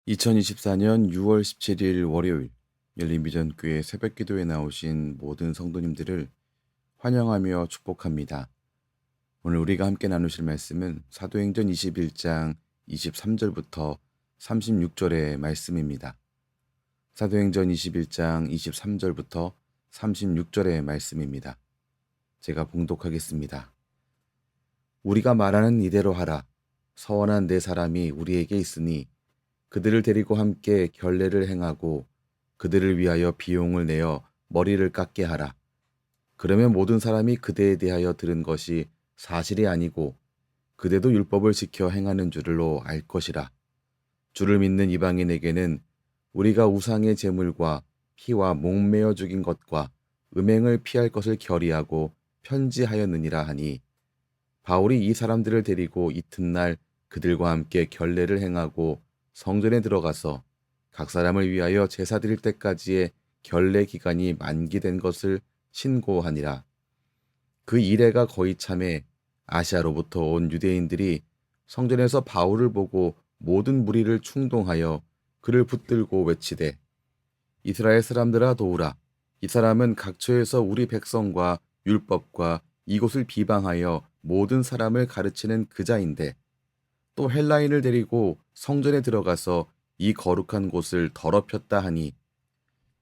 2024년 6월 17일 월요일 열린비전교회 새벽기도에 나오신 모든 성도님들을 환영하며 축복합니다. 오늘 우리가 함께 나누실 말씀은 사도행전 21장 23절부터 36절의 말씀입니다. 사도행전 21장 23절부터 36절의 말씀입니다. 제가 봉독하겠습니다. 우리가 말하는 이대로 하라. 서원한 네 사람이 우리에게 있으니 그들을 데리고 함께 결례를 행하고 그들을 위하여 비용을 내어 머리를 깎게 하라. 그러면 모든 사람이 그대에 대하여 들은 것이 사실이 아니고 그대도 율법을 지켜 행하는 줄로 알 것이라. 주를 믿는 이방인에게는 우리가 우상의 제물과 피와 목매어 죽인 것과 음행을 피할 것을 결의하고 편지하였느니라 하니, 바울이 이 사람들을 데리고 이튿날 그들과 함께 결례를 행하고 성전에 들어가서 각 사람을 위하여 제사 드릴 때까지의 결례 기간이 만기된 것을 신고하니라. 그 이래가 거의 참에 아시아로부터 온 유대인들이 성전에서 바울을 보고 모든 무리를 충동하여 그를 붙들고 외치되, 이스라엘 사람들아 도우라. 이 사람은 각처에서 우리 백성과 율법과 이곳을 비방하여 모든 사람을 가르치는 그자인데, 또 헬라인을 데리고 성전에 들어가서 이 거룩한 곳을 더럽혔다 하니,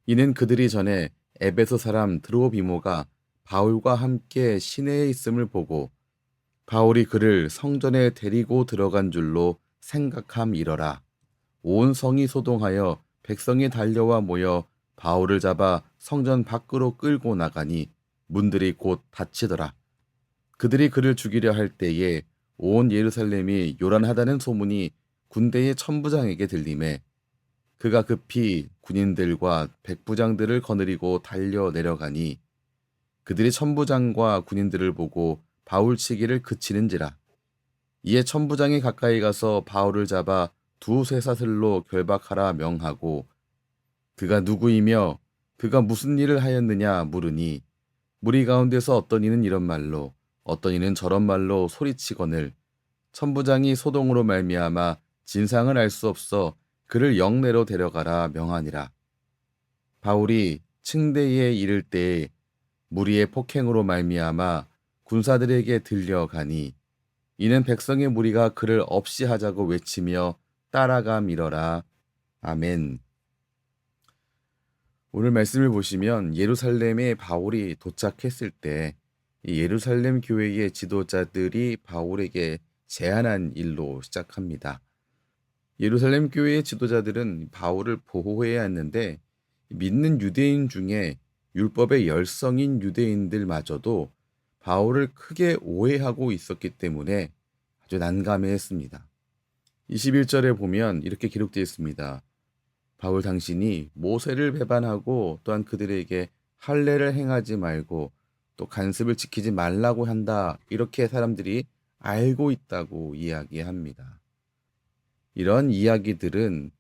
이는 그들이 전에 에베소 사람 드로비모가 바울과 함께 시내에 있음을 보고 바울이 그를 성전에 데리고 들어간 줄로 생각함이러라. 온 성이 소동하여 백성이 달려와 모여 바울을 잡아 성전 밖으로 끌고 나가니 문들이 곧 닫히더라. 그들이 그를 죽이려 할 때에 온 예루살렘이 요란하다는 소문이 군대의 천부장에게 들림에 그가 급히 군인들과 백부장들을 거느리고 달려 내려가니, 그들이 천부장과 군인들을 보고 바울 치기를 그치는지라. 이에 천부장이 가까이 가서 바울을 잡아 두세 사슬로 결박하라 명하고, 그가 누구이며 그가 무슨 일을 하였느냐 물으니, 무리 가운데서 어떤 이는 이런 말로 어떤 이는 저런 말로 소리치거늘 천부장이 소동으로 말미암아 진상을 알 수 없어 그를 영내로 데려가라 명하니라. 바울이 층대에 이를 때에 무리의 폭행으로 말미암아 군사들에게 들려가니, 이는 백성의 무리가 그를 없이 하자고 외치며 따라가밀어라. 아멘. 오늘 말씀을 보시면 예루살렘에 바울이 도착했을 때 이 예루살렘 교회의 지도자들이 바울에게 제안한 일로 시작합니다. 예루살렘 교회의 지도자들은 바울을 보호해야 했는데, 믿는 유대인 중에 율법의 열성인 유대인들마저도 바울을 크게 오해하고 있었기 때문에 아주 난감해했습니다. 21절에 보면 이렇게 기록되어 있습니다. 바울 당신이 모세를 배반하고 또한 그들에게 할례를 행하지 말고 또 간습을 지키지 말라고 한다, 이렇게 사람들이 알고 있다고 이야기합니다. 이런 이야기들은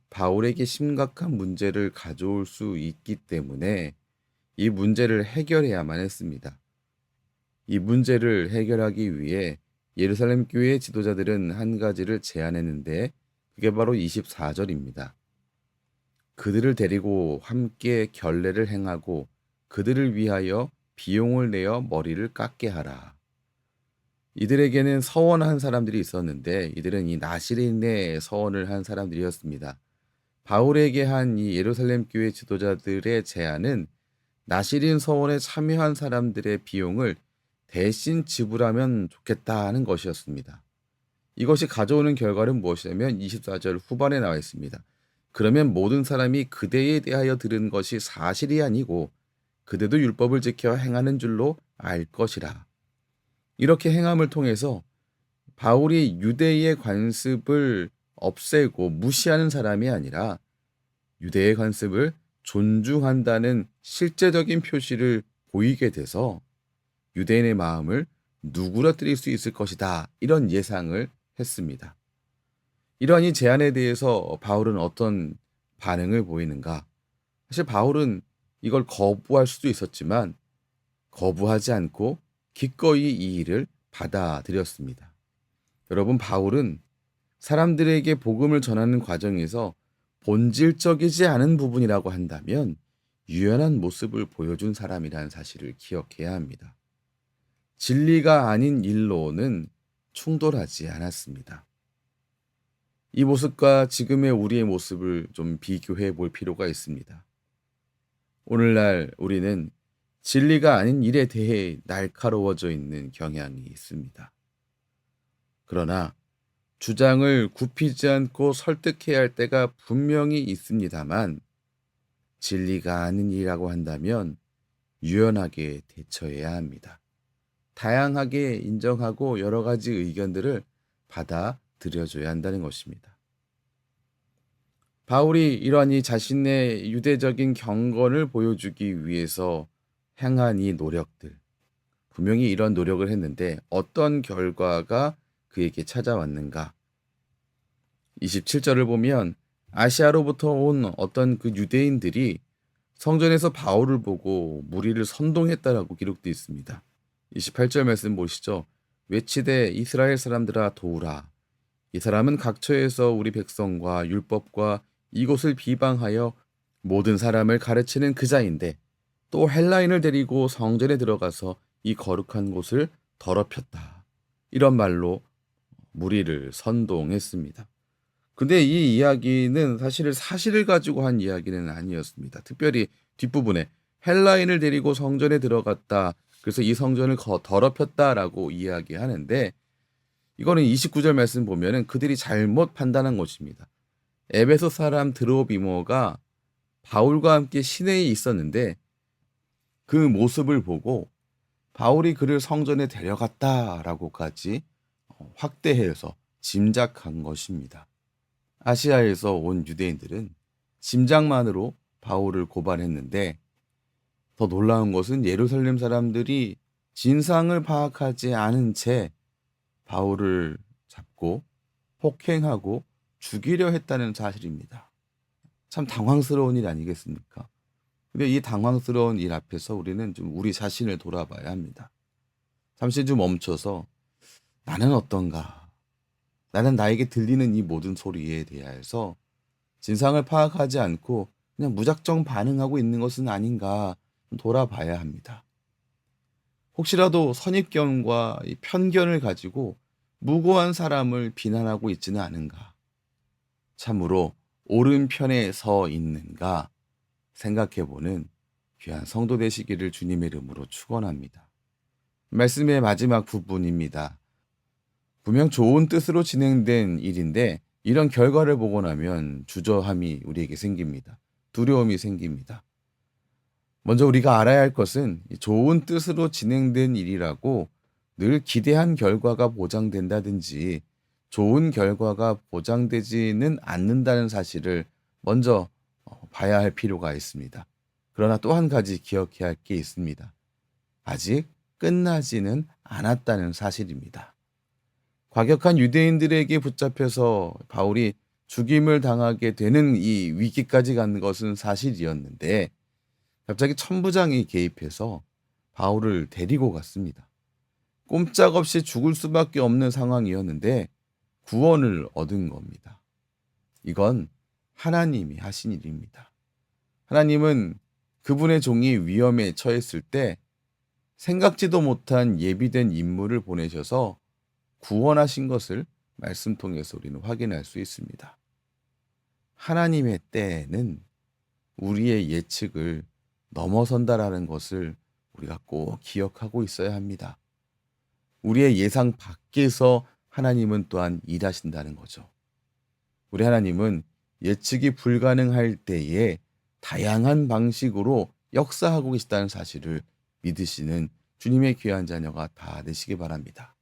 바울에게 심각한 문제를 가져올 수 있기 때문에 이 문제를 해결해야만 했습니다. 이 문제를 해결하기 위해 예루살렘 교회의 지도자들은 한 가지를 제안했는데, 그게 바로 24절입니다. 그들을 데리고 함께 결례를 행하고 그들을 위하여 비용을 내어 머리를 깎게 하라. 이들에게는 서원한 사람들이 있었는데, 이들은 이 나시린의 서원을 한 사람들이었습니다. 바울에게 한 이 예루살렘 교회 지도자들의 제안은 나시린 서원에 참여한 사람들의 비용을 대신 지불하면 좋겠다는 것이었습니다. 이것이 가져오는 결과는 무엇이냐면 24절 후반에 나와 있습니다. 그러면 모든 사람이 그대에 대하여 들은 것이 사실이 아니고 그대도 율법을 지켜 행하는 줄로 알 것이라. 이렇게 행함을 통해서 바울이 유대의 관습을 없애고 무시하는 사람이 아니라 유대의 관습을 존중한다는 실제적인 표시를 보이게 돼서 유대인의 마음을 누그러뜨릴 수 있을 것이다, 이런 예상을 했습니다. 이러한 이 제안에 대해서 바울은 어떤 반응을 보이는가? 사실 바울은 이걸 거부할 수도 있었지만 거부하지 않고 기꺼이 이 일을 받아들였습니다. 여러분, 바울은 사람들에게 복음을 전하는 과정에서 본질적이지 않은 부분이라고 한다면 유연한 모습을 보여준 사람이라는 사실을 기억해야 합니다. 진리가 아닌 일로는 충돌하지 않았습니다. 이 모습과 지금의 우리의 모습을 좀 비교해 볼 필요가 있습니다. 오늘날 우리는 진리가 아닌 일에 대해 날카로워져 있는 경향이 있습니다. 그러나 주장을 굽히지 않고 설득해야 할 때가 분명히 있습니다만 진리가 아닌 일이라고 한다면 유연하게 대처해야 합니다. 다양하게 인정하고 여러 가지 의견들을 받아들여줘야 한다는 것입니다. 바울이 이러한 이 자신의 유대적인 경건을 보여주기 위해서 행한 이 노력들, 분명히 이런 노력을 했는데 어떤 결과가 그에게 찾아왔는가? 27절을 보면 아시아로부터 온 어떤 그 유대인들이 성전에서 바울을 보고 무리를 선동했다라고 기록되어 있습니다. 28절 말씀 보시죠. 외치되 이스라엘 사람들아 도우라. 이 사람은 각처에서 우리 백성과 율법과 이곳을 비방하여 모든 사람을 가르치는 그자인데 또 헬라인을 데리고 성전에 들어가서 이 거룩한 곳을 더럽혔다. 이런 말로 무리를 선동했습니다. 근데 이 이야기는 사실을 가지고 한 이야기는 아니었습니다. 특별히 뒷부분에 헬라인을 데리고 성전에 들어갔다. 그래서 이 성전을 더럽혔다라고 이야기하는데 이거는 29절 말씀 보면은 그들이 잘못 판단한 것입니다. 에베소 사람 드로비모가 바울과 함께 시내에 있었는데 그 모습을 보고 바울이 그를 성전에 데려갔다라고까지 확대해서 짐작한 것입니다. 아시아에서 온 유대인들은 짐작만으로 바울을 고발했는데 더 놀라운 것은 예루살렘 사람들이 진상을 파악하지 않은 채 바울을 잡고 폭행하고 죽이려 했다는 사실입니다. 참 당황스러운 일 아니겠습니까? 근데 이 당황스러운 일 앞에서 우리는 좀 우리 자신을 돌아봐야 합니다. 잠시 좀 멈춰서 나는 어떤가? 나는 나에게 들리는 이 모든 소리에 대해서 진상을 파악하지 않고 그냥 무작정 반응하고 있는 것은 아닌가 돌아봐야 합니다. 혹시라도 선입견과 이 편견을 가지고 무고한 사람을 비난하고 있지는 않은가? 참으로 옳은 편에 서 있는가 생각해보는 귀한 성도 되시기를 주님의 이름으로 축원합니다. 말씀의 마지막 부분입니다. 분명 좋은 뜻으로 진행된 일인데 이런 결과를 보고 나면 주저함이 우리에게 생깁니다. 두려움이 생깁니다. 먼저 우리가 알아야 할 것은 좋은 뜻으로 진행된 일이라고 늘 기대한 결과가 보장된다든지 좋은 결과가 보장되지는 않는다는 사실을 먼저 봐야 할 필요가 있습니다. 그러나 또 한 가지 기억해야 할 게 있습니다. 아직 끝나지는 않았다는 사실입니다. 과격한 유대인들에게 붙잡혀서 바울이 죽임을 당하게 되는 이 위기까지 간 것은 사실이었는데 갑자기 천부장이 개입해서 바울을 데리고 갔습니다. 꼼짝없이 죽을 수밖에 없는 상황이었는데 구원을 얻은 겁니다. 이건 하나님이 하신 일입니다. 하나님은 그분의 종이 위험에 처했을 때 생각지도 못한 예비된 인물을 보내셔서 구원하신 것을 말씀 통해서 우리는 확인할 수 있습니다. 하나님의 때에는 우리의 예측을 넘어선다라는 것을 우리가 꼭 기억하고 있어야 합니다. 우리의 예상 밖에서 하나님은 또한 일하신다는 거죠. 우리 하나님은 예측이 불가능할 때에 다양한 방식으로 역사하고 계시다는 사실을 믿으시는 주님의 귀한 자녀가 다 되시기 바랍니다.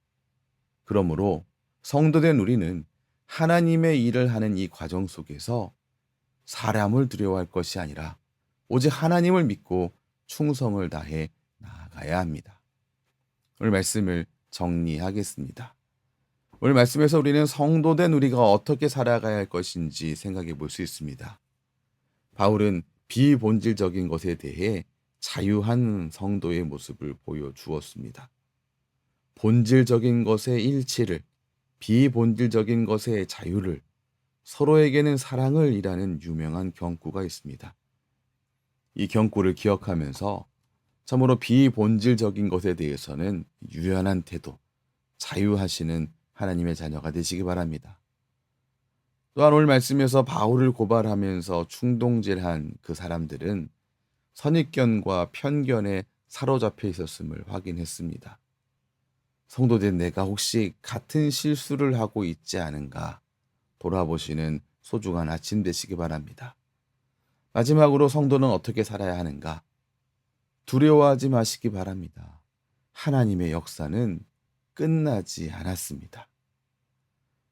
그러므로 성도된 우리는 하나님의 일을 하는 이 과정 속에서 사람을 두려워할 것이 아니라 오직 하나님을 믿고 충성을 다해 나아가야 합니다. 오늘 말씀을 정리하겠습니다. 오늘 말씀에서 우리는 성도된 우리가 어떻게 살아가야 할 것인지 생각해 볼 수 있습니다. 바울은 비본질적인 것에 대해 자유한 성도의 모습을 보여주었습니다. 본질적인 것의 일치를 비본질적인 것의 자유를, 서로에게는 사랑을 이라는 유명한 경구가 있습니다. 이 경구를 기억하면서 참으로 비본질적인 것에 대해서는 유연한 태도, 자유하시는 하나님의 자녀가 되시기 바랍니다. 또한 오늘 말씀에서 바울을 고발하면서 충동질한 그 사람들은 선입견과 편견에 사로잡혀 있었음을 확인했습니다. 성도된 내가 혹시 같은 실수를 하고 있지 않은가 돌아보시는 소중한 아침 되시기 바랍니다. 마지막으로 성도는 어떻게 살아야 하는가? 두려워하지 마시기 바랍니다. 하나님의 역사는 끝나지 않았습니다.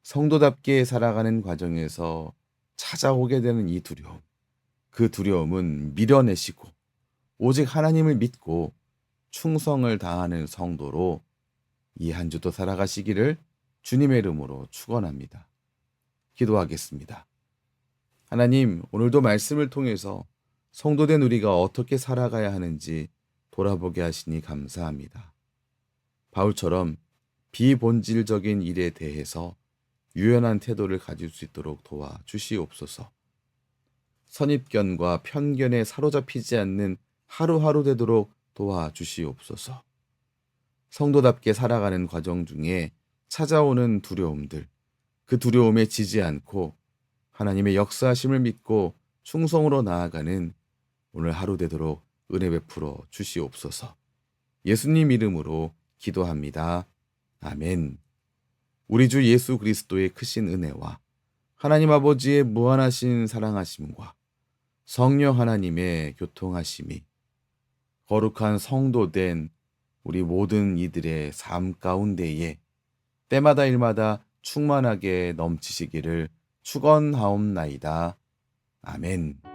성도답게 살아가는 과정에서 찾아오게 되는 이 두려움, 그 두려움은 밀어내시고 오직 하나님을 믿고 충성을 다하는 성도로 이 한 주도 살아가시기를 주님의 이름으로 축원합니다. 기도하겠습니다. 하나님, 오늘도 말씀을 통해서 성도된 우리가 어떻게 살아가야 하는지 돌아보게 하시니 감사합니다. 바울처럼 비본질적인 일에 대해서 유연한 태도를 가질 수 있도록 도와주시옵소서. 선입견과 편견에 사로잡히지 않는 하루하루 되도록 도와주시옵소서. 성도답게 살아가는 과정 중에 찾아오는 두려움들, 그 두려움에 지지 않고 하나님의 역사하심을 믿고 충성으로 나아가는 오늘 하루 되도록 은혜 베풀어 주시옵소서. 예수님 이름으로 기도합니다. 아멘. 우리 주 예수 그리스도의 크신 은혜와 하나님 아버지의 무한하신 사랑하심과 성령 하나님의 교통하심이 거룩한 성도된 우리 모든 이들의 삶 가운데에 때마다 일마다 충만하게 넘치시기를 축원하옵나이다. 아멘.